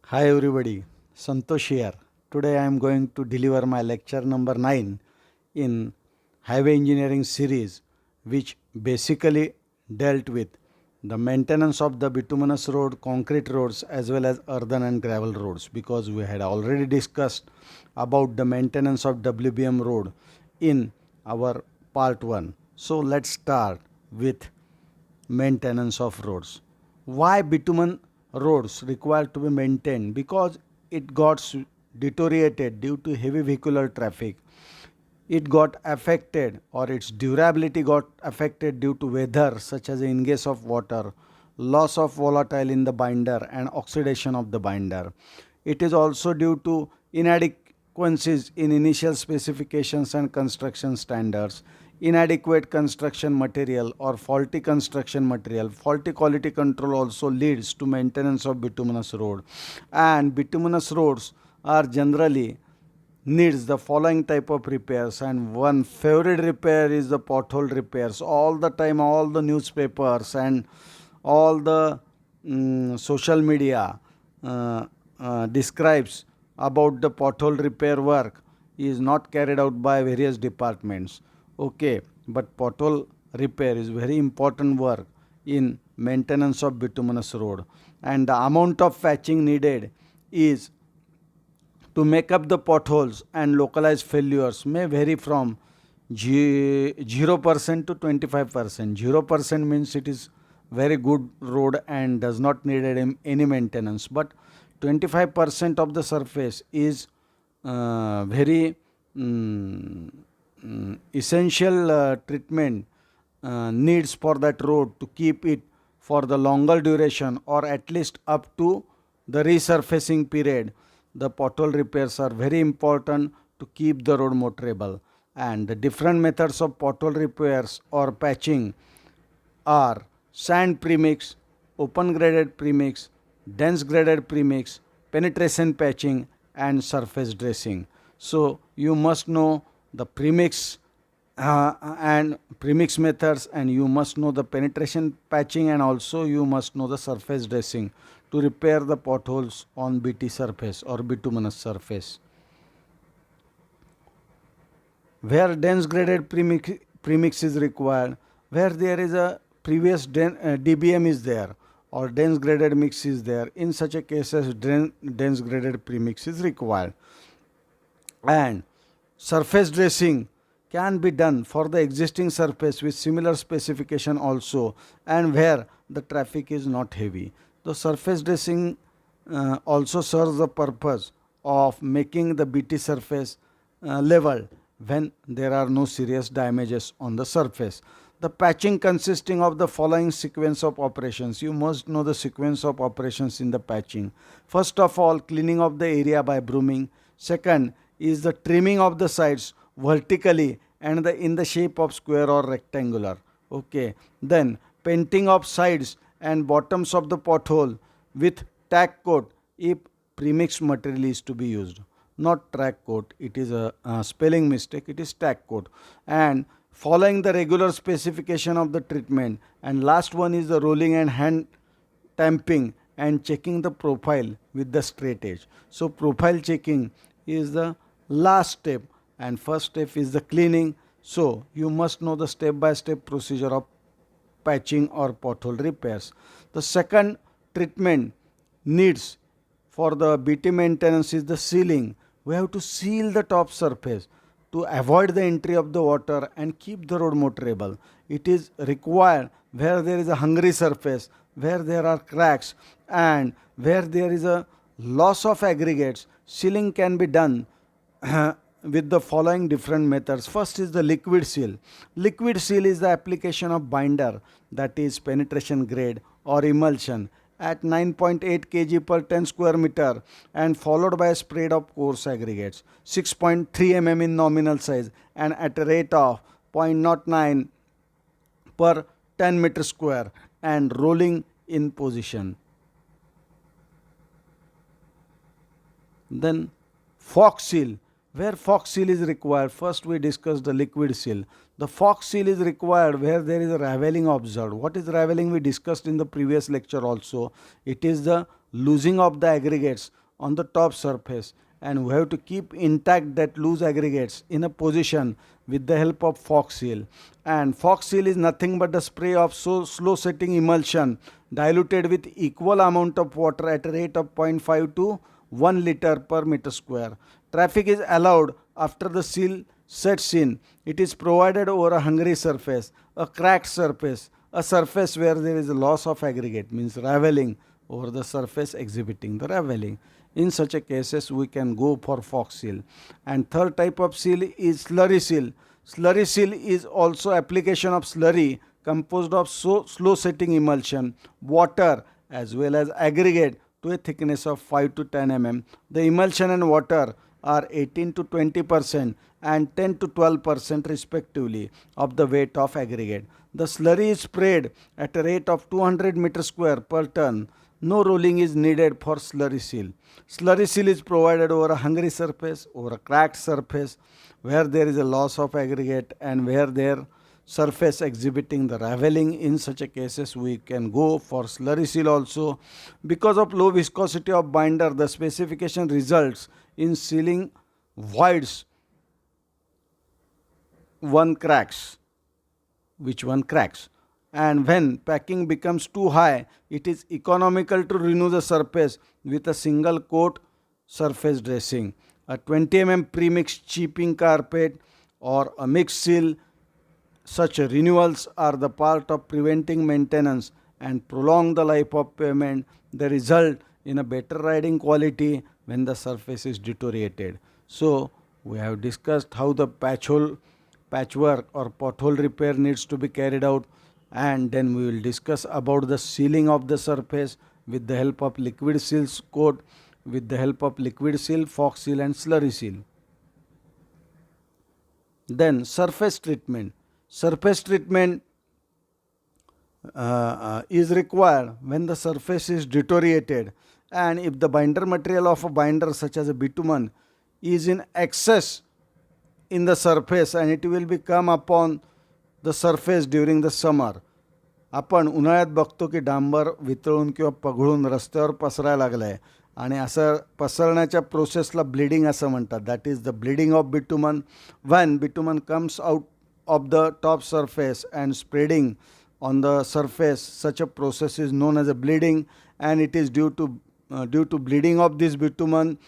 Hi everybody, Santosh here. Today I am going to deliver my lecture number 9 in highway engineering series, which basically dealt with the maintenance of the bituminous road, concrete roads as well as earthen and gravel roads, because we had already discussed about the maintenance of WBM road in our part 1. So let's start with maintenance of roads. Why bitumen roads require to be maintained? Because it got deteriorated due to heavy vehicular traffic. It got affected, or its durability got affected due to weather such as ingress of water, loss of volatile in the binder and oxidation of the binder. It is also due to inadequacies in initial specifications and construction standards, inadequate construction material or faulty construction material. Faulty quality control also leads to maintenance of bituminous road, and bituminous roads are generally needs the following type of repairs, and one favorite repair is the pothole repairs. All the time all the newspapers and all the social media describes about the pothole repair work is not carried out by various departments. Okay, but pothole repair is very important work in maintenance of bituminous road, and the amount of patching needed is to make up the potholes and localized failures may vary from 0% to 25%. 0% means it is very good road and does not need any maintenance, but 25% of the surface is very essential treatment needs for that road to keep it for the longer duration, or at least up to the resurfacing period. The pothole repairs are very important to keep the road motorable, and the different methods of pothole repairs or patching are sand premix, open graded premix, dense graded premix, penetration patching and surface dressing. So you must know the premix and premix methods, and you must know the penetration patching, and also you must know the surface dressing to repair the potholes on BT surface or bituminous surface. Where dense graded premix is required, where there is a previous DBM is there or dense graded mix is there, in such a cases dense graded premix is required. And surface dressing can be done for the existing surface with similar specification also, and where the traffic is not heavy. The surface dressing also serves the purpose of making the BT surface level when there are no serious damages on the surface. The patching consisting of the following sequence of operations. You must know the sequence of operations in the patching. First of all, cleaning of the area by brooming. Second is the trimming of the sides vertically and in the shape of square or rectangular. Okay. Then painting of sides and bottoms of the pothole with tack coat if premixed material is to be used. Not track coat, it is a spelling mistake, it is tack coat. And following the regular specification of the treatment. And last one is the rolling and hand tamping and checking the profile with the straight edge. So profile checking is the last step, and first step is the cleaning. So you must know the step by step procedure of patching or pothole repairs. The second treatment needs for the BT maintenance is the sealing. We have to seal the top surface to avoid the entry of the water and keep the road motorable. It is required where there is a hungry surface, where there are cracks, and where there is a loss of aggregates. Sealing can be done with the following different methods. First is the liquid seal. Liquid seal is the application of binder, that is penetration grade or emulsion, at 9.8 kg per 10 square meter, and followed by a spread of coarse aggregates 6.3 mm in nominal size and at a rate of 0.09 per 10 meter square, and rolling in position. Then fox seal. Where fox seal is required, first we discussed the liquid seal. The fox seal is required where there is a raveling observed. What is raveling? We discussed in the previous lecture also. It is the losing of the aggregates on the top surface, and we have to keep intact that loose aggregates in a position with the help of fog seal. And fog seal is nothing but the spray of slow setting emulsion diluted with equal amount of water at a rate of 0.5 to 1 liter per meter square. Traffic is allowed after the seal sets in. It is provided over a hungry surface, a cracked surface, a surface where there is a loss of aggregate, means raveling over the surface exhibiting the raveling. In such a cases, we can go for fog seal. And third type of seal is slurry seal. Slurry seal is also application of slurry composed of slow setting emulsion, water as well as aggregate to a thickness of 5 to 10 mm. The emulsion and water are 18 to 20% and 10 to 12% respectively of the weight of aggregate. The slurry is sprayed at a rate of 200 meter square per ton. No rolling is needed for slurry seal. Slurry seal is provided over a hungry surface, over a cracked surface, where there is a loss of aggregate and where there surface exhibiting the raveling. In such a cases, we can go for slurry seal also. Because of low viscosity of binder, the specification results in sealing voids which one cracks. And when packing becomes too high, it is economical to renew the surface with a single coat surface dressing. A 20 mm pre-mixed chipping carpet or a mixed seal. Such renewals are the part of preventing maintenance and prolong the life of pavement. They result in a better riding quality when the surface is deteriorated. So, we have discussed how the patchwork or pothole repair needs to be carried out, and then we will discuss about the sealing of the surface with the help of liquid seals coat, with the help of liquid seal, fog seal and slurry seal. Then surface treatment. Surface treatment is required when the surface is deteriorated, and if the binder material of a binder such as a bitumen is in excess in the surface and it will be come upon the surface during the summer. आपण उन्हाळ्यात बघतो की डांबर वितळून किंवा पघळून रस्त्यावर पसरायला लागलं आहे आणि असं पसरण्याच्या प्रोसेसला ब्लिडिंग असं म्हणतात. That is the bleeding of bitumen. When bitumen comes out of the top surface and spreading on the surface, such a process is known as a bleeding, and it is due to bleeding of this bitumen,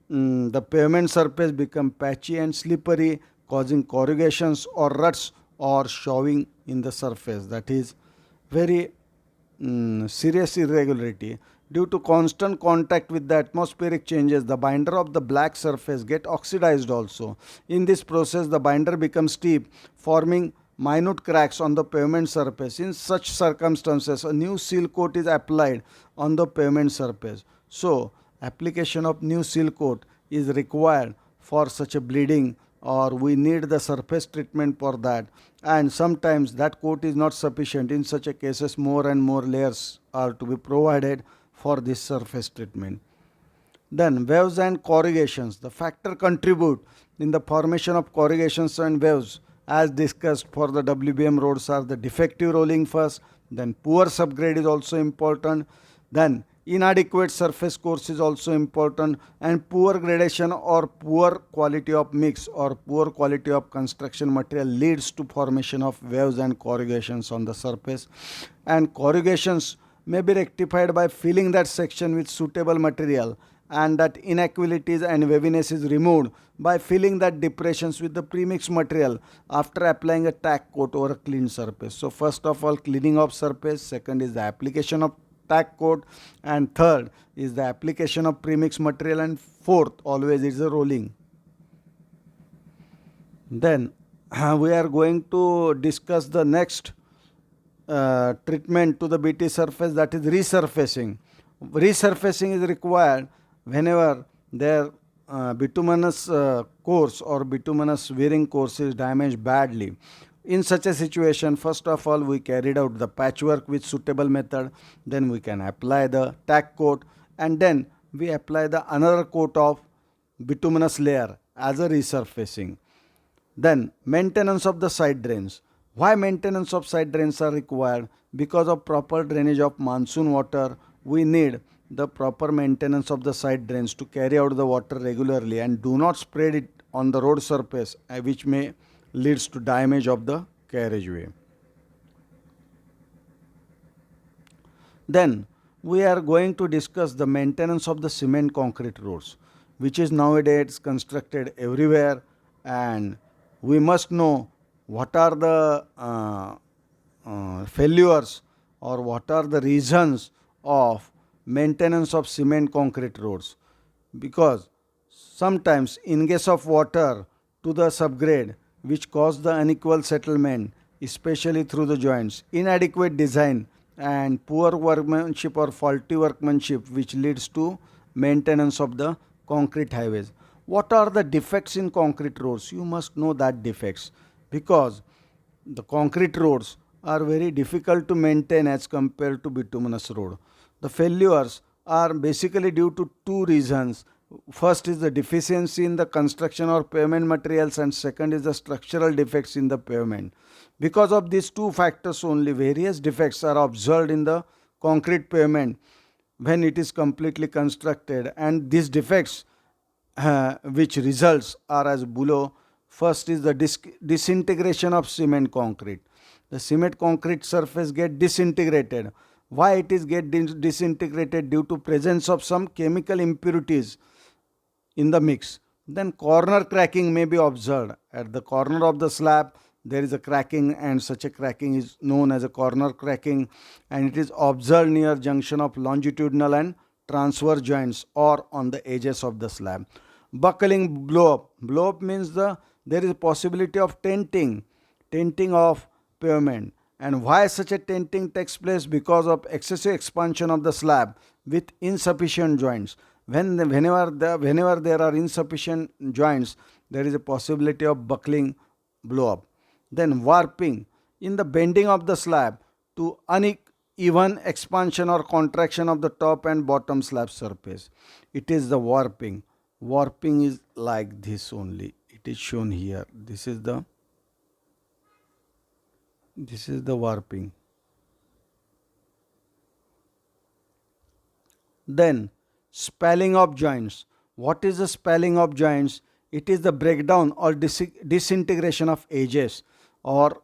the pavement surface become patchy and slippery, causing corrugations or ruts or shoving in the surface. That is very serious irregularity. Due to constant contact with the atmospheric changes, the binder of the black surface get oxidized also. In this process, the binder becomes steep, forming minute cracks on the pavement surface. In such circumstances, a new seal coat is applied on the pavement surface. So, application of new seal coat is required for such a bleeding, or we need the surface treatment for that, and sometimes that coat is not sufficient. In such a cases, more and more layers are to be provided for this surface treatment. Then waves and corrugations. The factor contribute in the formation of corrugations and waves as discussed for the WBM roads are the defective rolling first, then poor subgrade is also important, then inadequate surface course is also important, and poor gradation or poor quality of mix or poor quality of construction material leads to formation of waves and corrugations on the surface. And corrugations may be rectified by filling that section with suitable material, and that inequalities and waviness is removed by filling that depressions with the premixed material after applying a tack coat over a clean surface. So first of all, cleaning of surface, second is the application of tack coat, and third is the application of premixed material, and fourth always is the rolling. Then we are going to discuss the next treatment to the BT surface, that is resurfacing. Resurfacing is required whenever their bituminous course or bituminous wearing course is damaged badly. In such a situation, first of all, we carried out the patchwork with suitable method, then we can apply the tack coat, and then we apply the another coat of bituminous layer as a resurfacing. Then maintenance of the side drains. Why maintenance of side drains are required? Because of proper drainage of monsoon water, we need the proper maintenance of the side drains to carry out the water regularly and do not spread it on the road surface, which may leads to damage of the carriageway. Then we are going to discuss the maintenance of the cement concrete roads, which is nowadays constructed everywhere, and we must know what are the failures or what are the reasons of maintenance of cement concrete roads, because sometimes ingress of water to the subgrade which cause the unequal settlement, especially through the joints, inadequate design and poor workmanship or faulty workmanship which leads to maintenance of the concrete highways. What are the defects in concrete roads? You must know that defects, because the concrete roads are very difficult to maintain as compared to bituminous road. The failures are basically due to two reasons. First is the deficiency in the construction or pavement materials, and second is the structural defects in the pavement. Because of these two factors only, various defects are observed in the concrete pavement when it is completely constructed, and these defects which results are as below. First is the disintegration of cement concrete. The cement concrete surface get disintegrated. Why it is get disintegrated? Due to presence of some chemical impurities in the mix. Then corner cracking may be observed. At the corner of the slab there is a cracking, and such a cracking is known as a corner cracking, and it is observed near junction of longitudinal and transverse joints or on the edges of the slab. Buckling blow up. Blow up means there is a possibility of tenting of pavement. And why such a tenting takes place? Because of excessive expansion of the slab with insufficient joints. Whenever there are insufficient joints, there is a possibility of buckling blow up. Then warping, in the bending of the slab to uneven expansion or contraction of the top and bottom slab surface. It is the warping. Warping is like this only. It is shown here. This is the warping. Then spalling of joints. What is the spalling of joints? It is the breakdown or disintegration of edges or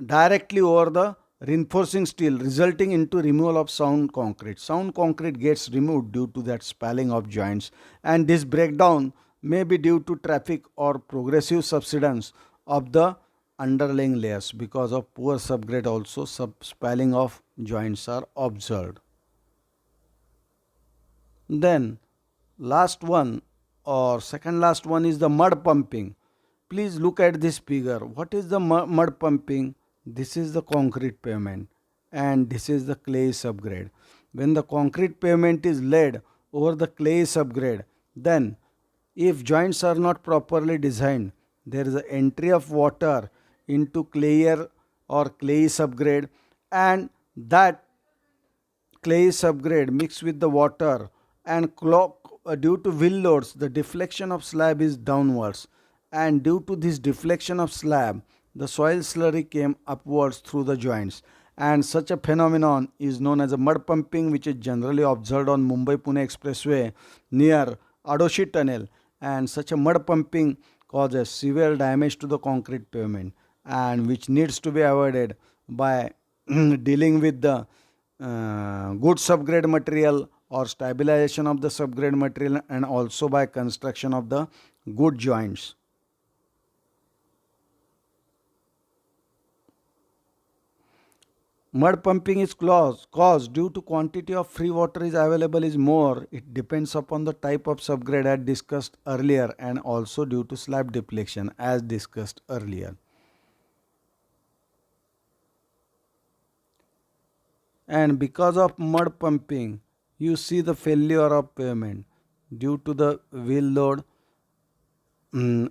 directly over the reinforcing steel, resulting into removal of sound concrete. Sound concrete gets removed due to that spalling of joints, and this breakdown may be due to traffic or progressive subsidence of the underlying layers. Because of poor subgrade also spalling of joints are observed. Then last one or second last one is the mud pumping. Please look at this figure. What is the mud pumping? This is the concrete pavement and this is the clay subgrade. When the concrete pavement is laid over the clay subgrade, then if joints are not properly designed, there is an entry of water into clayer or clay subgrade, and that clay subgrade mixed with the water and due to wheel loads, the deflection of slab is downwards, and due to this deflection of slab, the soil slurry came upwards through the joints, and such a phenomenon is known as a mud pumping, which is generally observed on Mumbai-Pune expressway near Adoshi tunnel, and such a mud pumping causes severe damage to the concrete pavement, and which needs to be avoided by dealing with the good subgrade material or stabilization of the subgrade material, and also by construction of the good joints. Mud pumping is caused due to quantity of free water is available is more. It depends upon the type of subgrade as discussed earlier, and also due to slab deflection as discussed earlier. And because of mud pumping, you see the failure of pavement due to the wheel load,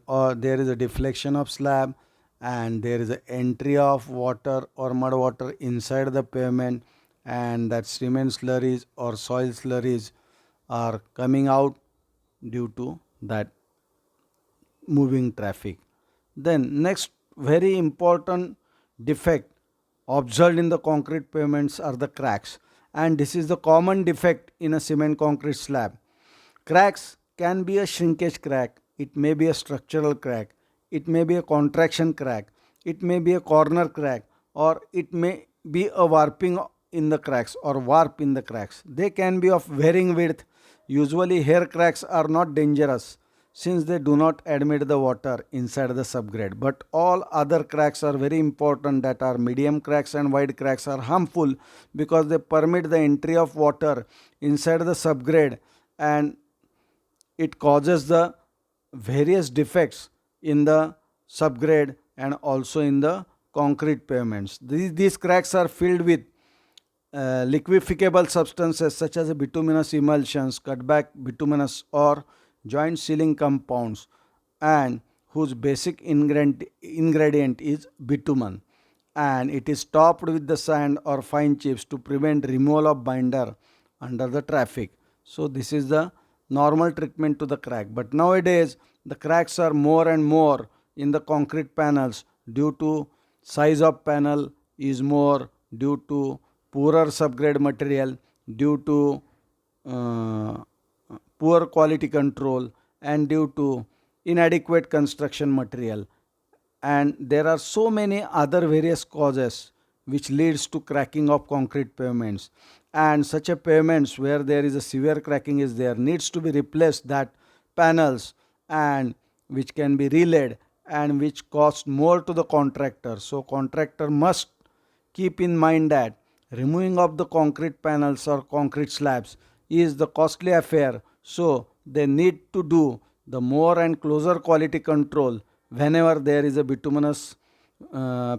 or there is a deflection of slab, and there is an entry of water or mud water inside the pavement, and that cement slurries or soil slurries are coming out due to that moving traffic. Then next very important defect observed in the concrete pavements are the cracks, and this is the common defect in a cement concrete slab. Cracks can be a shrinkage crack, it may be a structural crack, it may be a contraction crack, it may be a corner crack, or it may be a warping in the cracks or warp in the cracks. They can be of varying width. Usually, hair cracks are not dangerous since they do not admit the water inside the subgrade. But all other cracks are very important, that are medium cracks and wide cracks are harmful because they permit the entry of water inside the subgrade, and it causes the various defects in the subgrade and also in the concrete pavements. These cracks are filled with liquefiable substances such as bituminous emulsions, cutback bituminous, or joint sealing compounds, and whose basic ingredient is bitumen, and it is topped with the sand or fine chips to prevent removal of binder under the traffic. So this is the normal treatment to the crack. But nowadays the cracks are more and more in the concrete panels due to size of panel is more, due to poorer subgrade material, due to poor quality control, and due to inadequate construction material, and there are so many other various causes which leads to cracking of concrete pavements. And such a pavements where there is a severe cracking is there needs to be replaced that panels, and which can be relaid and which cost more to the contractor. So contractor must keep in mind that removing of the concrete panels or concrete slabs is the costly affair, so they need to do the more and closer quality control whenever there is a bituminous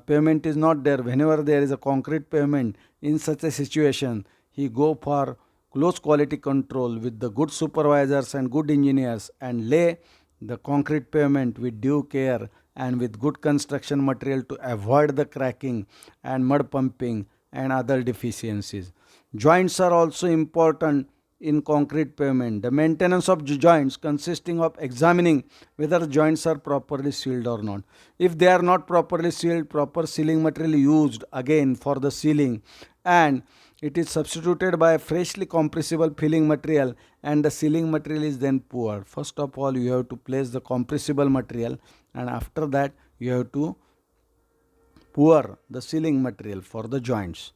pavement is not there. Whenever there is a concrete pavement, in such a situation he go for close quality control with the good supervisors and good engineers and lay the concrete pavement with due care and with good construction material to avoid the cracking and mud pumping and other deficiencies. Joints are also important in concrete pavement. The maintenance of joints consisting of examining whether the joints are properly sealed or not. If they are not properly sealed, proper sealing material used again for the sealing, and it is substituted by a freshly compressible filling material, and the sealing material is then poured. First of all, you have to place the compressible material, and after that you have to pour the sealing material for the joints.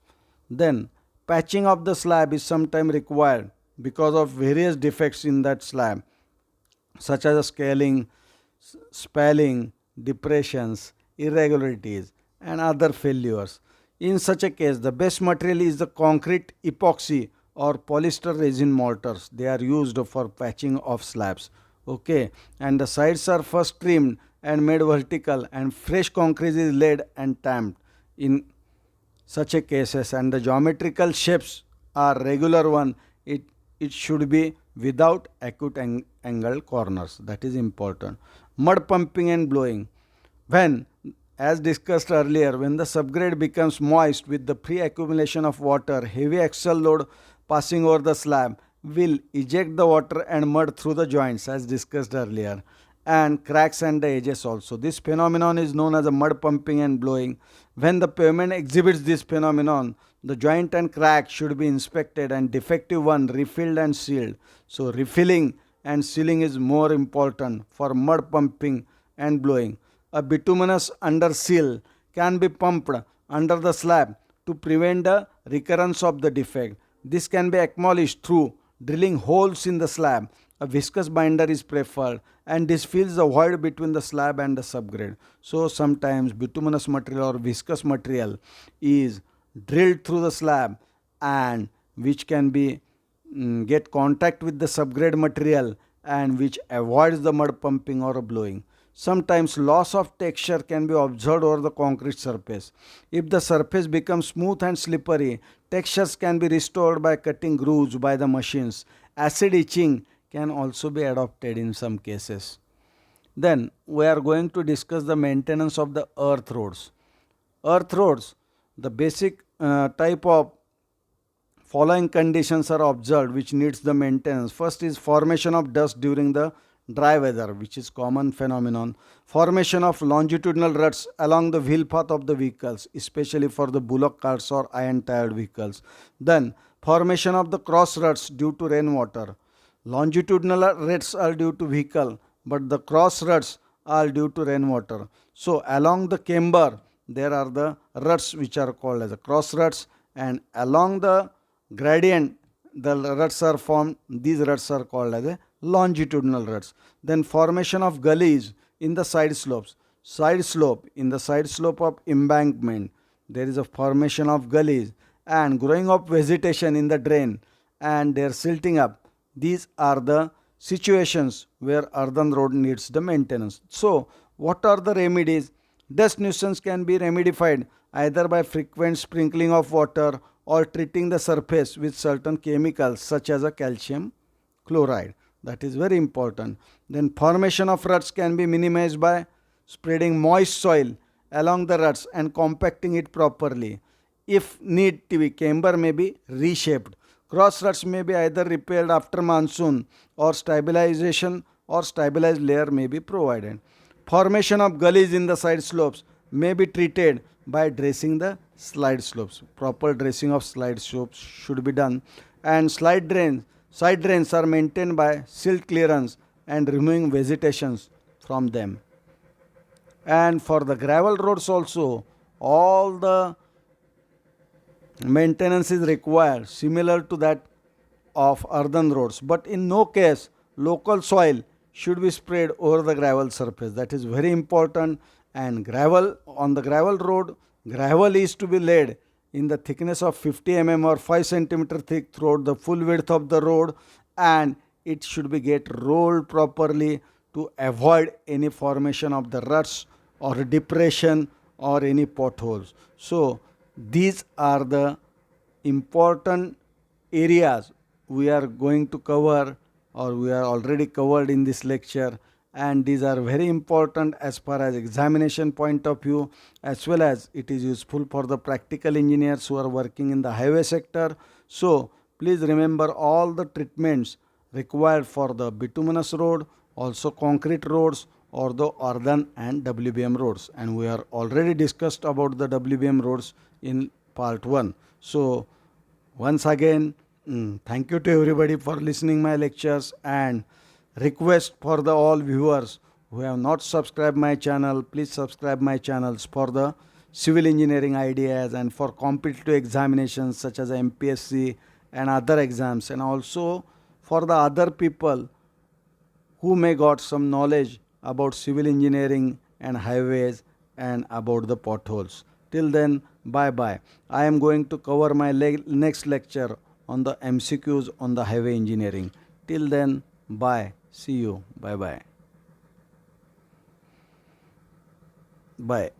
Then patching of the slab is sometimes required because of various defects in that slab, such as scaling, spalling, depressions, irregularities, and other failures. In such a case, the best material is the concrete epoxy or polyester resin mortars. They are used for patching of slabs. Okay, and the sides are first trimmed and made vertical, and fresh concrete is laid and tamped in such a cases, and the geometrical shapes are regular one. It should be without acute angle corners. That is important. Mud pumping and blowing. When, as discussed earlier, when the subgrade becomes moist with the pre-accumulation of water, heavy axial load passing over the slab will eject the water and mud through the joints, as discussed earlier, and cracks and the edges also. This phenomenon is known as a mud pumping and blowing. When the pavement exhibits this phenomenon, the joint and crack should be inspected and defective one refilled and sealed. So refilling and sealing is more important for mud pumping and blowing. A bituminous under seal can be pumped under the slab to prevent the recurrence of the defect. This can be accomplished through drilling holes in the slab. A viscous binder is preferred, and this fills the void between the slab and the subgrade. So sometimes bituminous material or viscous material is drilled through the slab, and which can be get contact with the subgrade material, and which avoids the mud pumping or blowing. Sometimes loss of texture can be observed over the concrete surface. If the surface becomes smooth and slippery, textures can be restored by cutting grooves by the machines. Acid etching can also be adopted in some cases. Then we are going to discuss the maintenance of the earth roads. Earth roads, the basic type of following conditions are observed which needs the maintenance. First is formation of dust during the dry weather, which is common phenomenon. Formation of longitudinal ruts along the wheel path of the vehicles, especially for the bullock carts or iron tired vehicles. Then Formation of the cross ruts due to rainwater. Longitudinal ruts are due to vehicle, but the cross ruts are due to rainwater. So along the camber there are the ruts which are called as the cross ruts, and along the gradient the ruts are formed. These ruts are called as a longitudinal ruts. Then formation of gullies in the side slopes. Side slope, in the side slope of embankment there is a formation of gullies and growing of vegetation in the drain and they are silting up. These are the situations where earthen road needs the maintenance. So what are the remedies? Dust nuisance can be remedied either by frequent sprinkling of water or treating the surface with certain chemicals such as a calcium chloride. That is very important. Then formation of ruts can be minimized by spreading moist soil along the ruts and compacting it properly. If need to be, camber may be reshaped. Cross ruts may be either repaired after monsoon or stabilization or stabilized layer may be provided. Formation of gullies in the side slopes may be treated by dressing the slide slopes. Proper dressing of slide slopes should be done. And side drains are maintained by silt clearance and removing vegetations from them. And for the gravel roads also, all the maintenance is required similar to that of earthen roads, but in no case local soil should be spread over the gravel surface. That is very important. And gravel, on the gravel road, gravel is to be laid in the thickness of 50 mm or 5 centimeter thick throughout the full width of the road, and it should be get rolled properly to avoid any formation of the ruts or depression or any potholes. So these are the important areas we are going to cover or we are already covered in this lecture, and these are very important as far as examination point of view, as well as it is useful for the practical engineers who are working in the highway sector. So please remember all the treatments required for the bituminous road, also concrete roads or the earthen and WBM roads, and we are already discussed about the WBM roads in part 1. So once again, thank you to everybody for listening my lectures, and request for the all viewers who have not subscribed my channel, please subscribe my channels for the civil engineering ideas and for competitive examinations such as MPSC and other exams, and also for the other people who may got some knowledge about civil engineering and highways and about the potholes. Till then, bye bye. I am going to cover my next lecture on the MCQs on the highway engineering. Till then, bye. See you. Bye bye. Bye.